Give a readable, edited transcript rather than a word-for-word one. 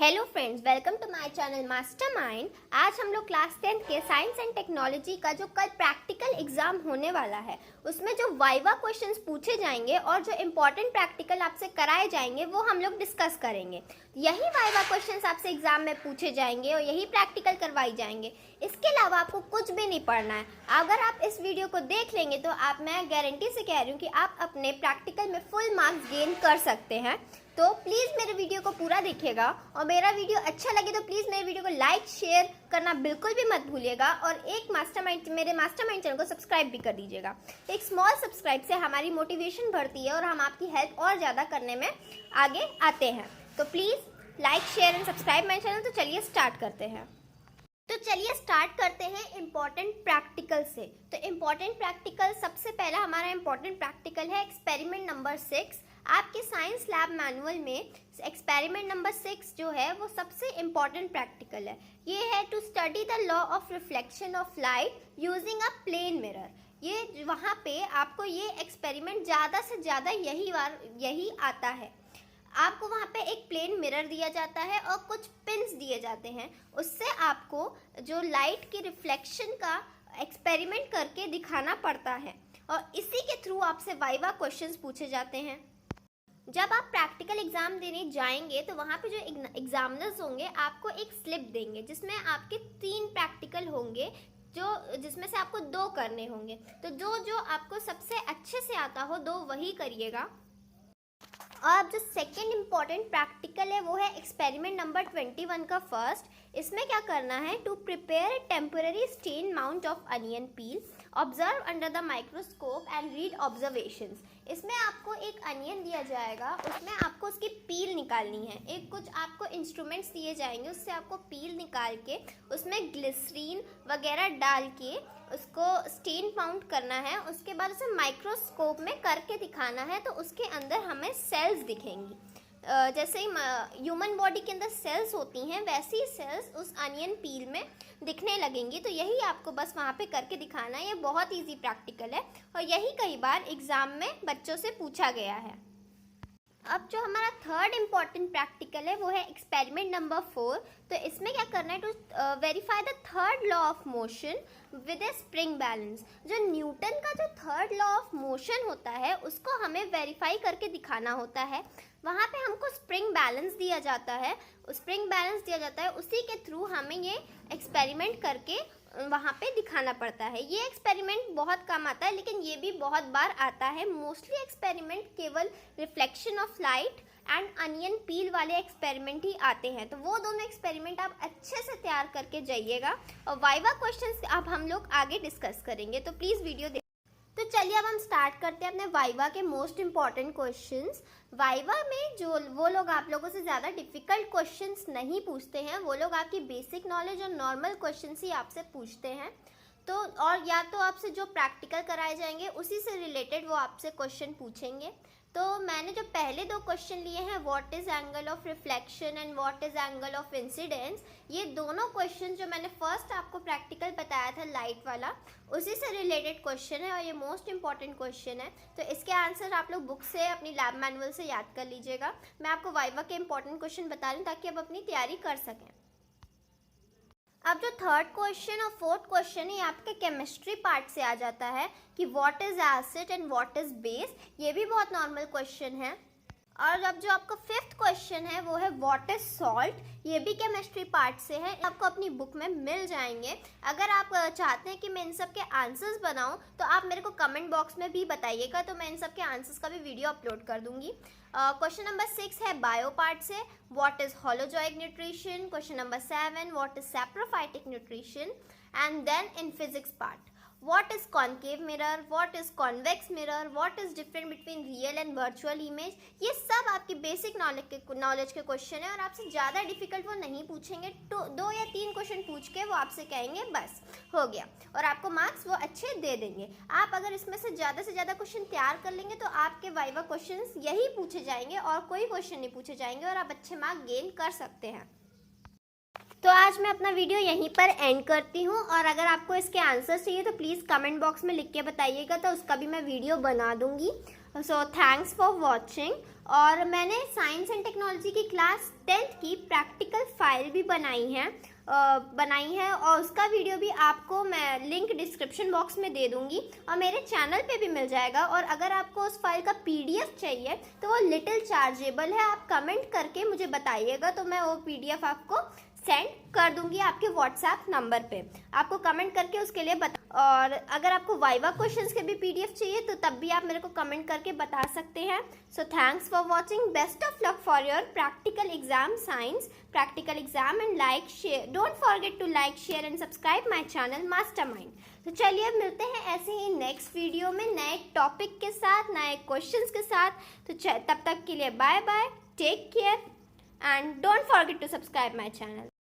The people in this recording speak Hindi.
Hello friends, welcome to my channel mastermind. आज हम लोग क्लास 10th के साइंस एंड टेक्नोलॉजी का जो कल प्रैक्टिकल एग्जाम होने वाला है उसमें जो वाइवा क्वेश्चंस पूछे जाएंगे और जो इम्पोर्टेंट प्रैक्टिकल आपसे कराए जाएंगे वो हम लोग डिस्कस करेंगे। यही वाइवा क्वेश्चंस आपसे एग्जाम में पूछे जाएंगे और यही प्रैक्टिकल करवाई जाएंगे। इसके अलावा आपको कुछ भी नहीं पढ़ना है। अगर आप इस वीडियो को देख लेंगे तो मैं गारंटी से कह रही हूँ कि आप अपने प्रैक्टिकल में फुल मार्क्स गेन कर सकते हैं। तो प्लीज़ मेरे वीडियो को पूरा देखिएगा और मेरा वीडियो अच्छा लगे तो प्लीज़ मेरे वीडियो को लाइक शेयर करना बिल्कुल भी मत भूलिएगा और मेरे मास्टरमाइंड चैनल को सब्सक्राइब भी कर दीजिएगा। एक स्मॉल सब्सक्राइब से हमारी मोटिवेशन बढ़ती है और हम आपकी हेल्प और ज़्यादा करने में आगे आते हैं। तो please like share and subscribe my channel. तो चलिए स्टार्ट करते हैं। इम्पॉर्टेंट प्रैक्टिकल से। तो इम्पॉर्टेंट प्रैक्टिकल, सबसे पहला हमारा इम्पॉर्टेंट प्रैक्टिकल है एक्सपेरिमेंट नंबर 6। आपके साइंस लैब मैनुअल में एक्सपेरिमेंट नंबर 6 जो है वो सबसे इम्पॉर्टेंट प्रैक्टिकल है। ये है to study the law of reflection of light using a plane mirror. ये वहाँ पे आपको ये एक्सपेरिमेंट ज़्यादा से ज़्यादा यही आता है। आपको वहाँ पे एक प्लेन मिरर दिया जाता है और कुछ पिन्स दिए जाते हैं। उससे आपको जो लाइट की रिफ्लेक्शन का एक्सपेरिमेंट करके दिखाना पड़ता है और इसी के थ्रू आपसे वाइवा क्वेश्चंस पूछे जाते हैं। जब आप प्रैक्टिकल एग्जाम देने जाएंगे तो वहाँ पे जो एग्जामिनर्स होंगे आपको एक स्लिप देंगे जिसमें आपके 3 प्रैक्टिकल होंगे जिसमें से आपको 2 करने होंगे। तो जो आपको सबसे अच्छे से आता हो 2 वही करिएगा। और अब जो सेकेंड इम्पॉर्टेंट प्रैक्टिकल है वो है एक्सपेरिमेंट नंबर 21 का फर्स्ट। इसमें क्या करना है, to prepare a temporary stain mount of onion peel, observe under the microscope and read observations. इसमें आपको एक अनियन दिया जाएगा, उसमें आपको उसकी पील निकालनी है। कुछ आपको इंस्ट्रूमेंट्स दिए जाएंगे, उससे आपको पील निकाल के उसमें ग्लिसरीन वगैरह डाल के उसको स्टेन माउंट करना है। उसके बाद उसे माइक्रोस्कोप में करके दिखाना है तो उसके अंदर हमें सेल्स दिखेंगी। जैसे ही ह्यूमन बॉडी के अंदर सेल्स होती हैं वैसी ही सेल्स उस अनियन पील में दिखने लगेंगी। तो यही आपको बस वहाँ पे करके दिखाना है। ये बहुत इजी प्रैक्टिकल है और यही कई बार एग्जाम में बच्चों से पूछा गया है। अब जो हमारा थर्ड इम्पॉर्टेंट प्रैक्टिकल है वो है एक्सपेरिमेंट नंबर 4। तो इसमें क्या करना है, to verify the third law of motion with a spring balance. जो न्यूटन का जो थर्ड लॉ ऑफ मोशन होता है उसको हमें वेरीफाई करके दिखाना होता है। वहाँ पे हमको स्प्रिंग बैलेंस दिया जाता है, उसी के थ्रू हमें ये एक्सपेरिमेंट करके वहाँ पे दिखाना पड़ता है। ये एक्सपेरिमेंट बहुत कम आता है लेकिन ये भी बहुत बार आता है। मोस्टली एक्सपेरिमेंट केवल reflection of light and onion पील वाले एक्सपेरिमेंट ही आते हैं। तो वो दोनों एक्सपेरिमेंट आप अच्छे से तैयार करके जाइएगा और वाइवा क्वेश्चंस अब हम लोग आगे डिस्कस करेंगे। तो प्लीज़ वीडियो देख। तो चलिए अब हम स्टार्ट करते हैं अपने वाइवा के मोस्ट इम्पॉर्टेंट क्वेश्चंस। वाइवा में जो वो लोग आप लोगों से ज़्यादा डिफिकल्ट क्वेश्चंस नहीं पूछते हैं, वो लोग आपकी बेसिक नॉलेज और नॉर्मल क्वेश्चंस ही आपसे पूछते हैं। तो और या तो आपसे जो प्रैक्टिकल कराए जाएंगे उसी से रिलेटेड वो आपसे क्वेश्चन पूछेंगे। तो मैंने जो पहले 2 क्वेश्चन लिए हैं, what is angle of reflection and what is angle of incidence, ये दोनों क्वेश्चन जो मैंने फर्स्ट आपको प्रैक्टिकल बताया था लाइट वाला, उसी से रिलेटेड क्वेश्चन है और ये मोस्ट इंपॉर्टेंट क्वेश्चन है। तो इसके आंसर आप लोग बुक से अपनी लैब मैनुअल से याद कर लीजिएगा। मैं आपको वाइवा के इंपॉर्टेंट क्वेश्चन बता रही हूँ ताकि आप अपनी तैयारी कर सकें। अब जो थर्ड क्वेश्चन और फोर्थ क्वेश्चन है आपके केमिस्ट्री पार्ट से आ जाता है कि what is acid and what is base. ये भी बहुत नॉर्मल क्वेश्चन है। और अब जो आपका फिफ्थ क्वेश्चन है वो है व्हाट इज सॉल्ट। ये भी केमिस्ट्री पार्ट से है, आपको अपनी बुक में मिल जाएंगे। अगर आप चाहते हैं कि मैं इन सब के आंसर्स बनाऊं तो आप मेरे को कमेंट बॉक्स में भी बताइएगा, तो मैं इन सब के आंसर्स का भी वीडियो अपलोड कर दूंगी। क्वेश्चन नंबर 6 है बायो पार्ट से, what is holozoic nutrition. Question number 7, what is saprophytic nutrition. And then in physics part, what is concave mirror, what is convex mirror, what is different between real and virtual image। ये सब आपकी बेसिक नॉलेज के क्वेश्चन है और आपसे ज़्यादा डिफिकल्ट वो नहीं पूछेंगे। तो 2 या 3 क्वेश्चन पूछ के वो आपसे कहेंगे बस हो गया और आपको मार्क्स वो अच्छे दे देंगे। आप अगर इसमें से ज़्यादा क्वेश्चन तैयार कर लेंगे तो आपके वाइवा क्वेश्चन यही पूछे जाएंगे और कोई क्वेश्चन नहीं पूछे जाएंगे और आप अच्छे मार्क्स गेन कर सकते हैं। तो आज मैं अपना वीडियो यहीं पर एंड करती हूँ और अगर आपको इसके आंसर चाहिए तो प्लीज़ कमेंट बॉक्स में लिख के बताइएगा, तो उसका भी मैं वीडियो बना दूँगी। सो थैंक्स फॉर वॉचिंग। और मैंने साइंस एंड टेक्नोलॉजी की क्लास 10th की प्रैक्टिकल फाइल भी बनाई है और उसका वीडियो भी आपको मैं लिंक डिस्क्रिप्शन बॉक्स में दे दूंगी और मेरे चैनल पे भी मिल जाएगा। और अगर आपको उस फाइल का PDF चाहिए तो वो लिटिल चार्जेबल है, आप कमेंट करके मुझे बताइएगा तो मैं वो PDF आपको सेंड कर दूंगी आपके व्हाट्सएप नंबर पे। आपको कमेंट करके उसके लिए बता, और अगर आपको वाइवा क्वेश्चंस के भी PDF चाहिए तो तब भी आप मेरे को कमेंट करके बता सकते हैं। So thanks for watching, best of luck for your practical exam, science practical exam, and like share, don't forget to like share and subscribe my channel mastermind. तो चलिए अब मिलते हैं ऐसे ही नेक्स्ट वीडियो में नए टॉपिक के साथ, नए क्वेश्चंस के साथ। तो तब तक के लिए bye bye, take care and don't forget to subscribe my channel.